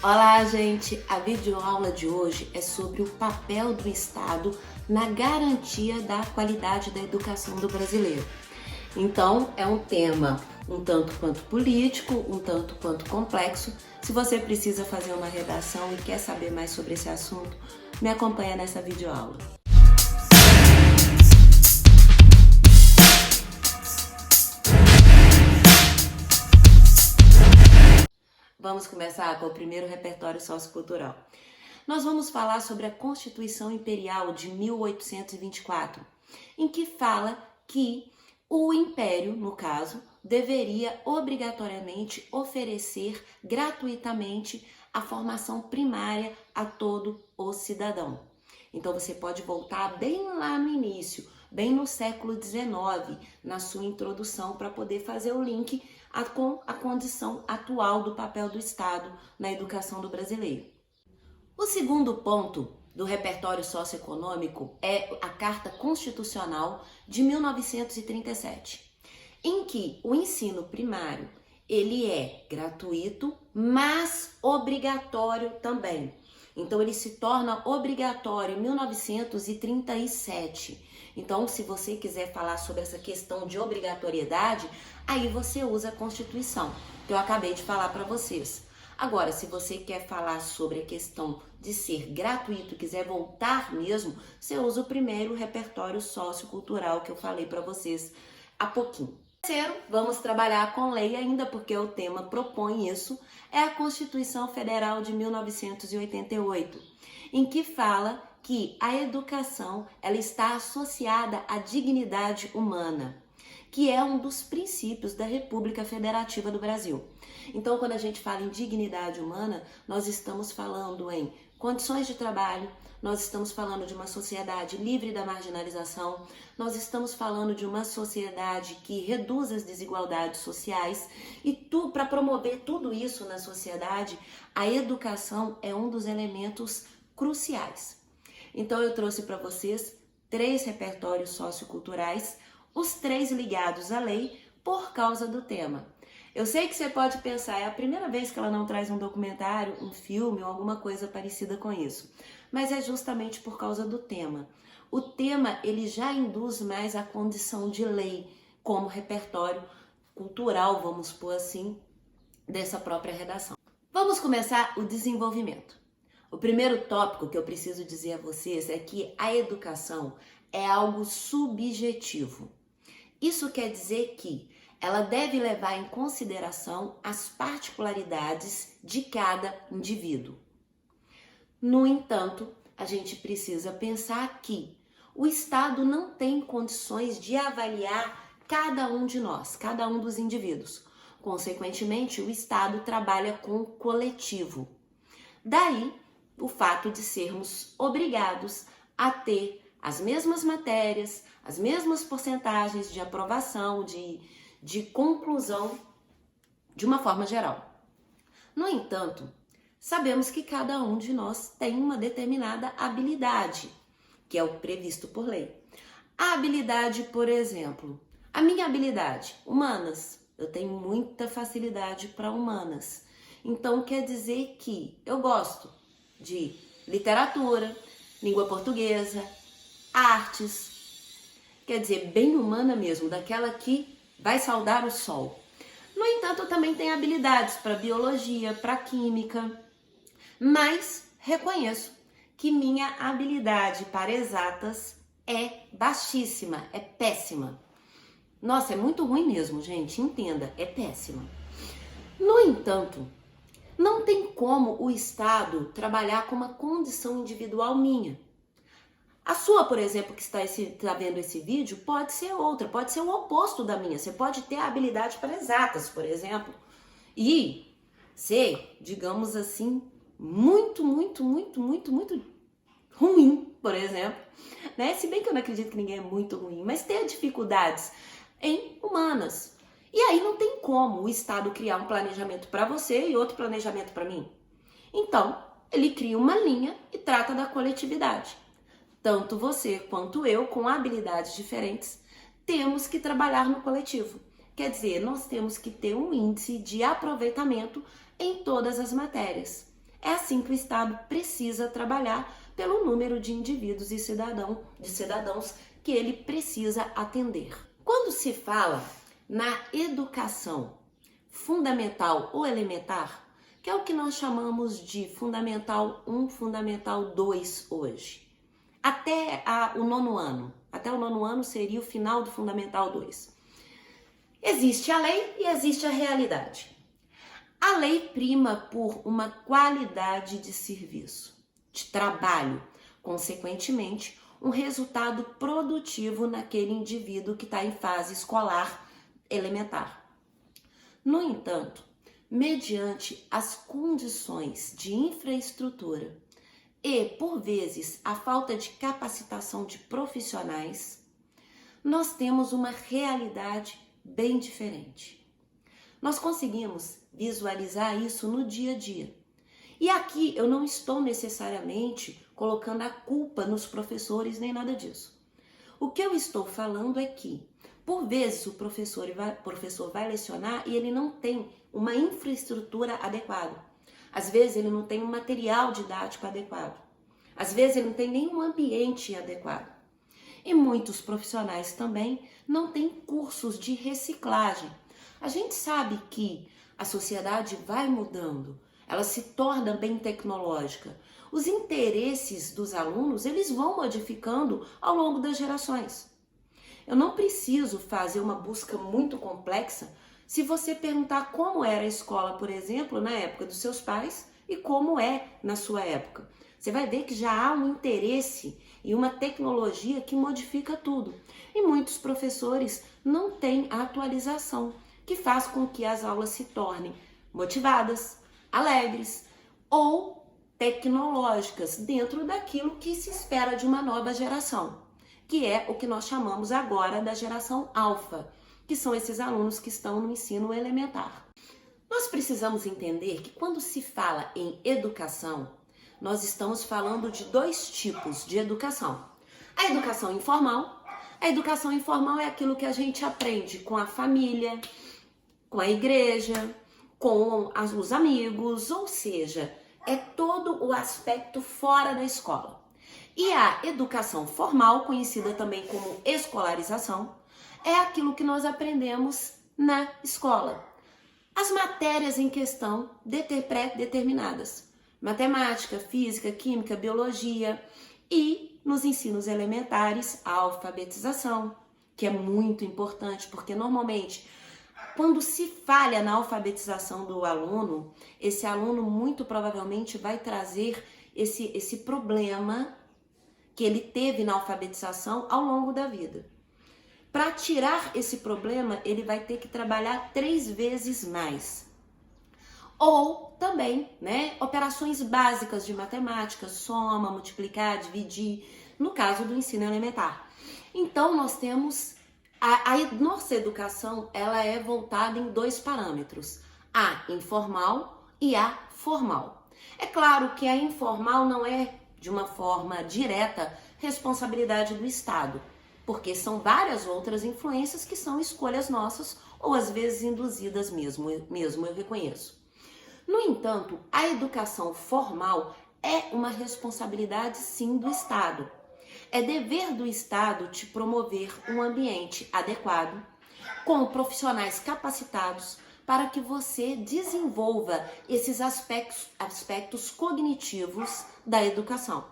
Olá, gente! A videoaula de hoje é sobre o papel do Estado na garantia da qualidade da educação do brasileiro. Então, é um tema um tanto quanto político, um tanto quanto complexo. Se você precisa fazer uma redação e quer saber mais sobre esse assunto, me acompanha nessa videoaula. Vamos começar com o primeiro repertório sociocultural. Nós vamos falar sobre a Constituição Imperial de 1824, em que fala que o Império, no caso, deveria obrigatoriamente oferecer gratuitamente a formação primária a todo o cidadão. Então você pode voltar bem lá no início, bem no século XIX, na sua introdução, para poder fazer o link com a condição atual do papel do Estado na educação do brasileiro. O segundo ponto do repertório socioeconômico é a Carta Constitucional de 1937, em que o ensino primário ele é gratuito, mas obrigatório também. Então ele se torna obrigatório em 1937. Então, se você quiser falar sobre essa questão de obrigatoriedade, aí você usa a Constituição, que eu acabei de falar para vocês. Agora, se você quer falar sobre a questão de ser gratuito, quiser voltar mesmo, você usa o primeiro repertório sociocultural que eu falei para vocês há pouquinho. Terceiro, vamos trabalhar com lei ainda, porque o tema propõe isso, é a Constituição Federal de 1988, em que fala que a educação ela está associada à dignidade humana, que é um dos princípios da República Federativa do Brasil. Então, quando a gente fala em dignidade humana, nós estamos falando em condições de trabalho, nós estamos falando de uma sociedade livre da marginalização, nós estamos falando de uma sociedade que reduz as desigualdades sociais e para promover tudo isso na sociedade, a educação é um dos elementos cruciais. Então eu trouxe para vocês 3 repertórios socioculturais, os 3 ligados à lei por causa do tema. Eu sei que você pode pensar, é a primeira vez que ela não traz um documentário, um filme ou alguma coisa parecida com isso, mas é justamente por causa do tema. O tema ele já induz mais a condição de lei como repertório cultural, vamos pôr assim, dessa própria redação. Vamos começar o desenvolvimento. O primeiro tópico que eu preciso dizer a vocês é que a educação é algo subjetivo. Isso quer dizer que ela deve levar em consideração as particularidades de cada indivíduo. No entanto, a gente precisa pensar que o Estado não tem condições de avaliar cada um de nós, cada um dos indivíduos. Consequentemente, o Estado trabalha com o coletivo. Daí, o fato de sermos obrigados a ter as mesmas matérias, as mesmas porcentagens de aprovação, de conclusão, de uma forma geral. No entanto, sabemos que cada um de nós tem uma determinada habilidade, que é o previsto por lei. A habilidade, por exemplo, a minha habilidade, humanas, eu tenho muita facilidade para humanas. Então, quer dizer que eu gosto de literatura, língua portuguesa, artes, quer dizer, bem humana mesmo, daquela que vai saudar o sol. No entanto, eu também tenho habilidades para biologia, para química, mas reconheço que minha habilidade para exatas é baixíssima, é péssima. Nossa, é muito ruim mesmo, gente, entenda, é péssima. No entanto, não tem como o Estado trabalhar com uma condição individual minha. A sua, por exemplo, que está vendo esse vídeo, pode ser outra, pode ser o oposto da minha. Você pode ter a habilidade para exatas, por exemplo, e ser, digamos assim, muito ruim, por exemplo, né? Se bem que eu não acredito que ninguém é muito ruim, mas ter dificuldades em humanas. E aí não tem como o Estado criar um planejamento para você e outro planejamento para mim. Então, ele cria uma linha e trata da coletividade. Tanto você quanto eu, com habilidades diferentes, temos que trabalhar no coletivo. Quer dizer, nós temos que ter um índice de aproveitamento em todas as matérias. É assim que o Estado precisa trabalhar pelo número de indivíduos e cidadãos que ele precisa atender. Quando se fala na educação fundamental ou elementar, que é o que nós chamamos de Fundamental 1, Fundamental 2 hoje, até o nono ano. Até o nono ano seria o final do Fundamental 2. Existe a lei e existe a realidade. A lei prima por uma qualidade de serviço, de trabalho, consequentemente, um resultado produtivo naquele indivíduo que está em fase escolar elementar. No entanto, mediante as condições de infraestrutura e, por vezes, a falta de capacitação de profissionais, nós temos uma realidade bem diferente. Nós conseguimos visualizar isso no dia a dia. E aqui eu não estou necessariamente colocando a culpa nos professores nem nada disso. O que eu estou falando é que, por vezes, o professor vai lecionar e ele não tem uma infraestrutura adequada. Às vezes ele não tem um material didático adequado. Às vezes ele não tem nenhum ambiente adequado. E muitos profissionais também não têm cursos de reciclagem. A gente sabe que a sociedade vai mudando, ela se torna bem tecnológica. Os interesses dos alunos, eles vão modificando ao longo das gerações. Eu não preciso fazer uma busca muito complexa se você perguntar como era a escola, por exemplo, na época dos seus pais e como é na sua época. Você vai ver que já há um interesse e uma tecnologia que modifica tudo. E muitos professores não têm a atualização, que faz com que as aulas se tornem motivadas, alegres ou tecnológicas dentro daquilo que se espera de uma nova geração, que é o que nós chamamos agora da geração alfa, que são esses alunos que estão no ensino elementar. Nós precisamos entender que quando se fala em educação, nós estamos falando de dois tipos de educação. A educação informal. A educação informal é aquilo que a gente aprende com a família, com a igreja, com os amigos, ou seja, é todo o aspecto fora da escola. E a educação formal, conhecida também como escolarização, é aquilo que nós aprendemos na escola. As matérias em questão pré-determinadas. Matemática, física, química, biologia e nos ensinos elementares, a alfabetização, que é muito importante, porque normalmente quando se falha na alfabetização do aluno, esse aluno muito provavelmente vai trazer esse problema que ele teve na alfabetização ao longo da vida. Para tirar esse problema, ele vai ter que trabalhar 3 vezes mais. Ou também, operações básicas de matemática, soma, multiplicar, dividir, no caso do ensino elementar. Então, nós temos a nossa educação, ela é voltada em 2 parâmetros, a informal e a formal. É claro que a informal não é, de uma forma direta, responsabilidade do Estado, porque são várias outras influências que são escolhas nossas ou às vezes induzidas mesmo eu reconheço. No entanto, a educação formal é uma responsabilidade sim do Estado. É dever do Estado te promover um ambiente adequado, com profissionais capacitados para que você desenvolva esses aspectos cognitivos da educação,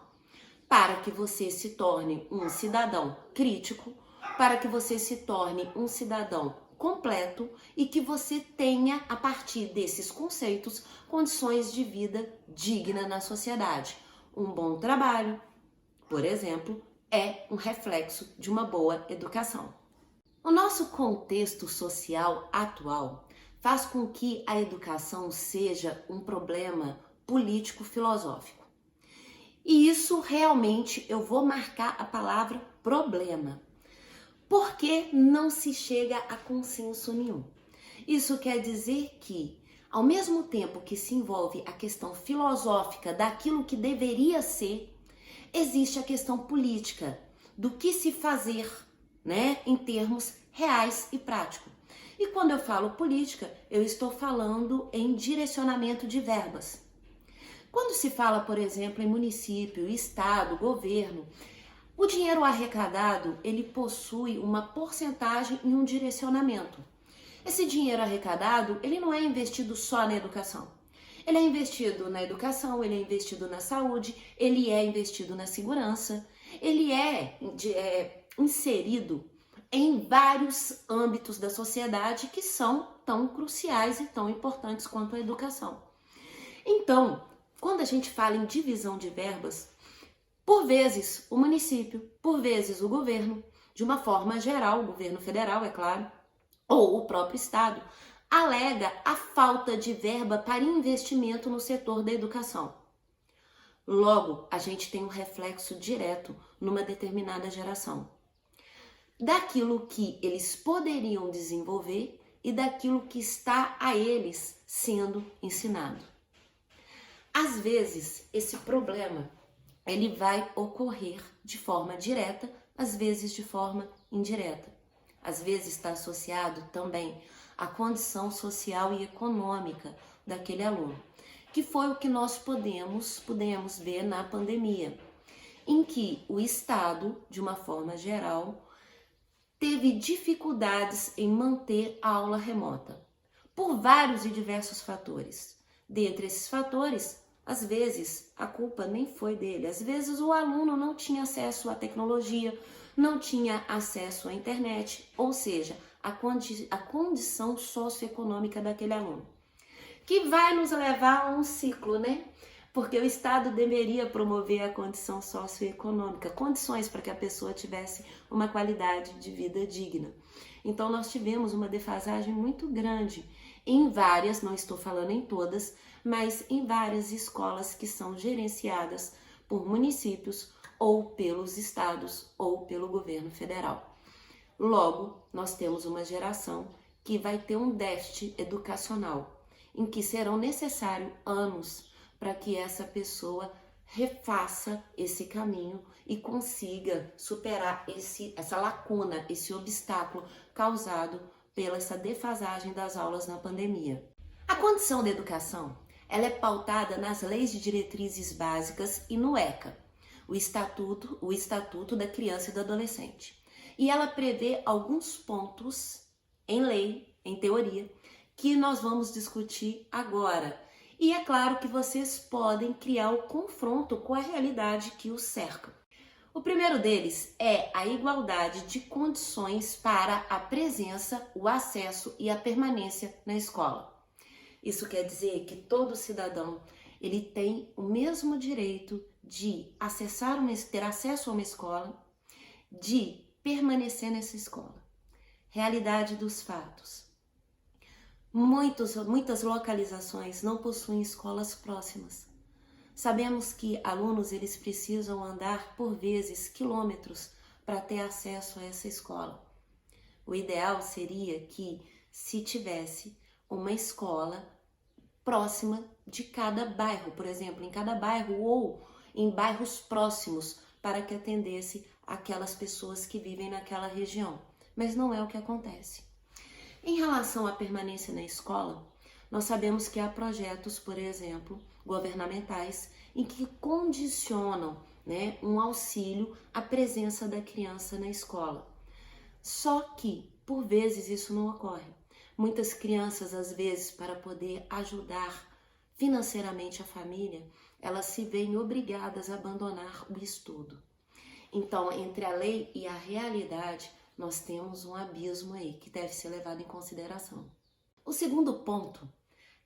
para que você se torne um cidadão crítico, para que você se torne um cidadão completo e que você tenha, a partir desses conceitos, condições de vida digna na sociedade. Um bom trabalho, por exemplo, é um reflexo de uma boa educação. O nosso contexto social atual faz com que a educação seja um problema político-filosófico. E isso realmente eu vou marcar a palavra problema. Porque não se chega a consenso nenhum. Isso quer dizer que, ao mesmo tempo que se envolve a questão filosófica daquilo que deveria ser, existe a questão política do que se fazer, em termos reais e práticos. E quando eu falo política, eu estou falando em direcionamento de verbas. Quando Quando se fala, por exemplo, em município, estado, governo, o dinheiro arrecadado, ele possui uma porcentagem e um direcionamento. Esse dinheiro arrecadado, ele não é investido só na educação. Ele é investido na educação, ele é investido na saúde, ele é investido na segurança, ele é inserido em vários âmbitos da sociedade que são tão cruciais e tão importantes quanto a educação. Então, quando a gente fala em divisão de verbas, por vezes o município, por vezes o governo, de uma forma geral, o governo federal, é claro, ou o próprio estado, alega a falta de verba para investimento no setor da educação. Logo, a gente tem um reflexo direto numa determinada geração, daquilo que eles poderiam desenvolver e daquilo que está a eles sendo ensinado. Às vezes, esse problema ele vai ocorrer de forma direta, às vezes de forma indireta. Às vezes está associado também à condição social e econômica daquele aluno, que foi o que nós pudemos ver na pandemia, em que o Estado, de uma forma geral, teve dificuldades em manter a aula remota, por vários e diversos fatores. Dentre esses fatores, às vezes a culpa nem foi dele, às vezes o aluno não tinha acesso à tecnologia, não tinha acesso à internet, ou seja, a condição socioeconômica daquele aluno, que vai nos levar a um ciclo, né? Porque o Estado deveria promover a condição socioeconômica, condições para que a pessoa tivesse uma qualidade de vida digna. Então nós tivemos uma defasagem muito grande em várias, não estou falando em todas, mas em várias escolas que são gerenciadas por municípios ou pelos estados ou pelo governo federal. Logo, nós temos uma geração que vai ter um déficit educacional, em que serão necessários anos para que essa pessoa refaça esse caminho e consiga superar essa lacuna, esse obstáculo causado pela essa defasagem das aulas na pandemia. A condição da educação, ela é pautada nas leis de diretrizes básicas e no ECA, o Estatuto da Criança e do Adolescente. E ela prevê alguns pontos em lei, em teoria, que nós vamos discutir agora. E é claro que vocês podem criar o confronto com a realidade que os cerca. O primeiro deles é a igualdade de condições para a presença, o acesso e a permanência na escola. Isso quer dizer que todo cidadão ele tem o mesmo direito de ter acesso a uma escola, de permanecer nessa escola. Realidade dos fatos. Muitas localizações não possuem escolas próximas. Sabemos que alunos eles precisam andar por vezes quilômetros para ter acesso a essa escola. O ideal seria que se tivesse uma escola próxima de cada bairro, por exemplo, em cada bairro ou em bairros próximos, para que atendesse aquelas pessoas que vivem naquela região. Mas não é o que acontece. Em relação à permanência na escola, nós sabemos que há projetos, por exemplo, governamentais, em que condicionam, um auxílio à presença da criança na escola. Só que, por vezes, isso não ocorre. Muitas crianças, às vezes, para poder ajudar financeiramente a família, elas se veem obrigadas a abandonar o estudo. Então, entre a lei e a realidade, nós temos um abismo aí que deve ser levado em consideração. O segundo ponto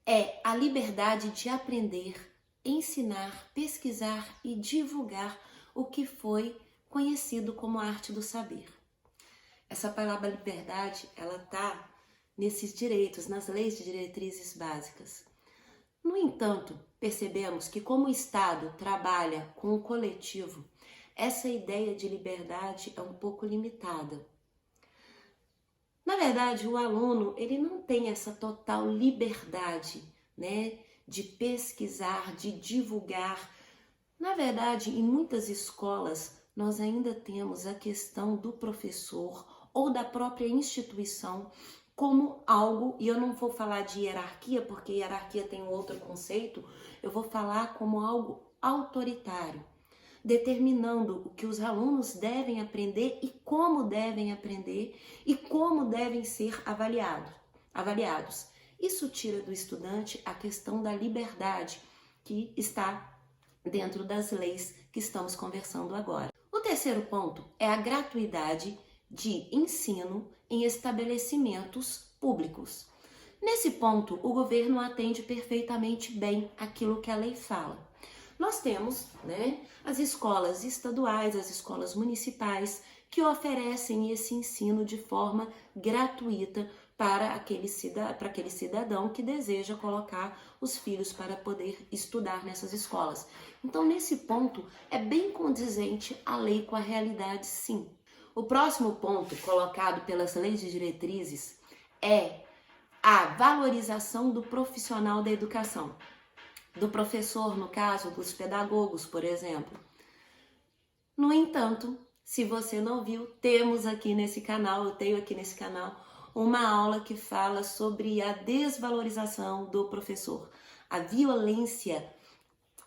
é a liberdade de aprender, ensinar, pesquisar e divulgar o que foi conhecido como a arte do saber. Essa palavra liberdade, ela está nesses direitos, nas leis de diretrizes básicas. No entanto, percebemos que como o Estado trabalha com o coletivo, essa ideia de liberdade é um pouco limitada. Na verdade, o aluno ele não tem essa total liberdade, de pesquisar, de divulgar. Na verdade, em muitas escolas, nós ainda temos a questão do professor ou da própria instituição como algo, e eu não vou falar de hierarquia, porque hierarquia tem outro conceito, eu vou falar como algo autoritário, determinando o que os alunos devem aprender e como devem aprender e como devem ser avaliados. Isso tira do estudante a questão da liberdade que está dentro das leis que estamos conversando agora. O terceiro ponto é a gratuidade de ensino em estabelecimentos públicos. Nesse ponto, o governo atende perfeitamente bem aquilo que a lei fala. Nós temos, as escolas estaduais, as escolas municipais, que oferecem esse ensino de forma gratuita para aquele cidadão que deseja colocar os filhos para poder estudar nessas escolas. Então, nesse ponto, é bem condizente a lei com a realidade, sim. O próximo ponto colocado pelas leis de diretrizes é a valorização do profissional da educação. Do professor, no caso, dos pedagogos, por exemplo. No entanto, se você não viu, eu tenho aqui nesse canal, uma aula que fala sobre a desvalorização do professor, a violência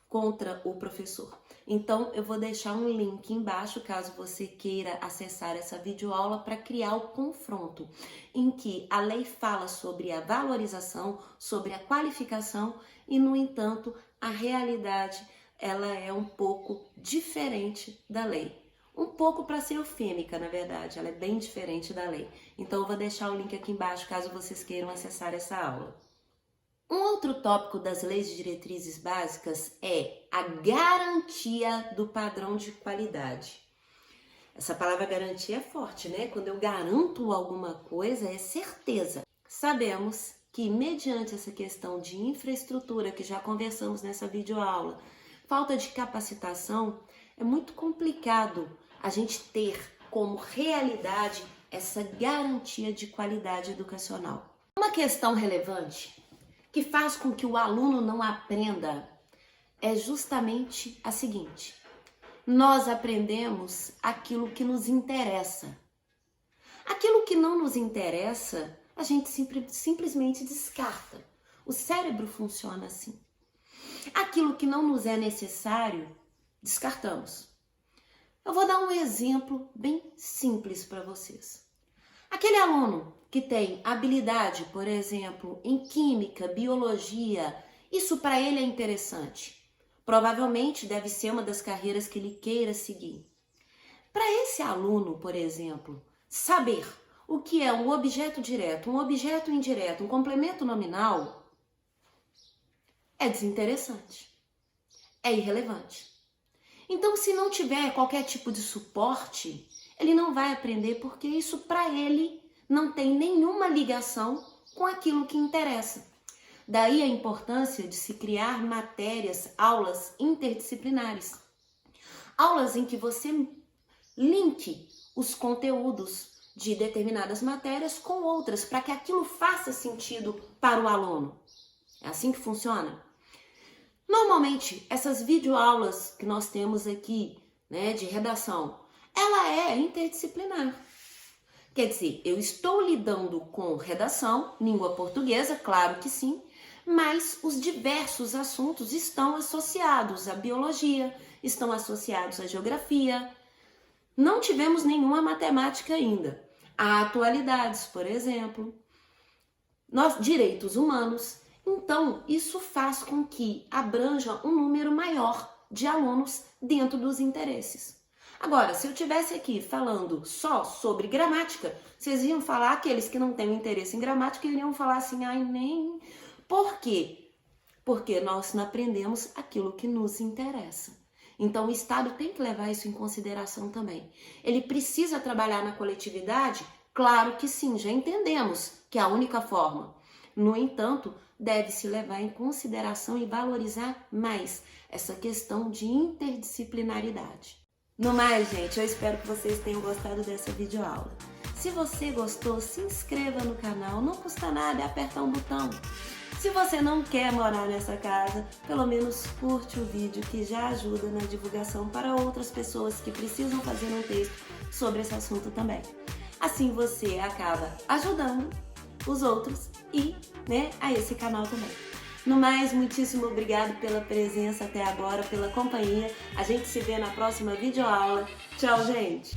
contra o professor. Então, eu vou deixar um link embaixo, caso você queira acessar essa videoaula, para criar o confronto, em que a lei fala sobre a valorização, sobre a qualificação, e, no entanto, a realidade ela é um pouco diferente da lei. Um pouco para ser eufêmica, na verdade, ela é bem diferente da lei. Então, eu vou deixar o link aqui embaixo, caso vocês queiram acessar essa aula. Um outro tópico das leis de diretrizes básicas é a garantia do padrão de qualidade. Essa palavra garantia é forte, né? Quando eu garanto alguma coisa, é certeza. Sabemos que, mediante essa questão de infraestrutura, que já conversamos nessa videoaula, falta de capacitação, é muito complicado a gente ter como realidade essa garantia de qualidade educacional. Uma questão relevante que faz com que o aluno não aprenda é justamente a seguinte: nós aprendemos aquilo que nos interessa. Aquilo que não nos interessa, a gente simplesmente descarta. O cérebro funciona assim. Aquilo que não nos é necessário, descartamos. Eu vou dar um exemplo bem simples para vocês. Aquele aluno que tem habilidade, por exemplo, em química, biologia, isso para ele é interessante. Provavelmente deve ser uma das carreiras que ele queira seguir. Para esse aluno, por exemplo, saber o que é um objeto direto, um objeto indireto, um complemento nominal, é desinteressante, é irrelevante. Então, se não tiver qualquer tipo de suporte, ele não vai aprender, porque isso para ele não tem nenhuma ligação com aquilo que interessa. Daí a importância de se criar matérias, aulas interdisciplinares. Aulas em que você linke os conteúdos de determinadas matérias com outras, para que aquilo faça sentido para o aluno. É assim que funciona? Normalmente, essas videoaulas que nós temos aqui, de redação, ela é interdisciplinar. Quer dizer, eu estou lidando com redação, língua portuguesa, claro que sim, mas os diversos assuntos estão associados à biologia, estão associados à geografia. Não tivemos nenhuma matemática ainda. Há atualidades, por exemplo, direitos humanos. Então, isso faz com que abranja um número maior de alunos dentro dos interesses. Agora, se eu estivesse aqui falando só sobre gramática, vocês iam falar, aqueles que não têm interesse em gramática, iriam falar assim, ai, nem... Por quê? Porque nós não aprendemos aquilo que nos interessa. Então, o Estado tem que levar isso em consideração também. Ele precisa trabalhar na coletividade? Claro que sim, já entendemos que é a única forma. No entanto, deve-se levar em consideração e valorizar mais essa questão de interdisciplinaridade. No mais, gente, eu espero que vocês tenham gostado dessa videoaula. Se você gostou, se inscreva no canal, não custa nada, é apertar um botão. Se você não quer morar nessa casa, pelo menos curte o vídeo, que já ajuda na divulgação para outras pessoas que precisam fazer um texto sobre esse assunto também. Assim você acaba ajudando os outros e, né, a esse canal também. No mais, muitíssimo obrigado pela presença até agora, pela companhia. A gente se vê na próxima videoaula. Tchau, gente!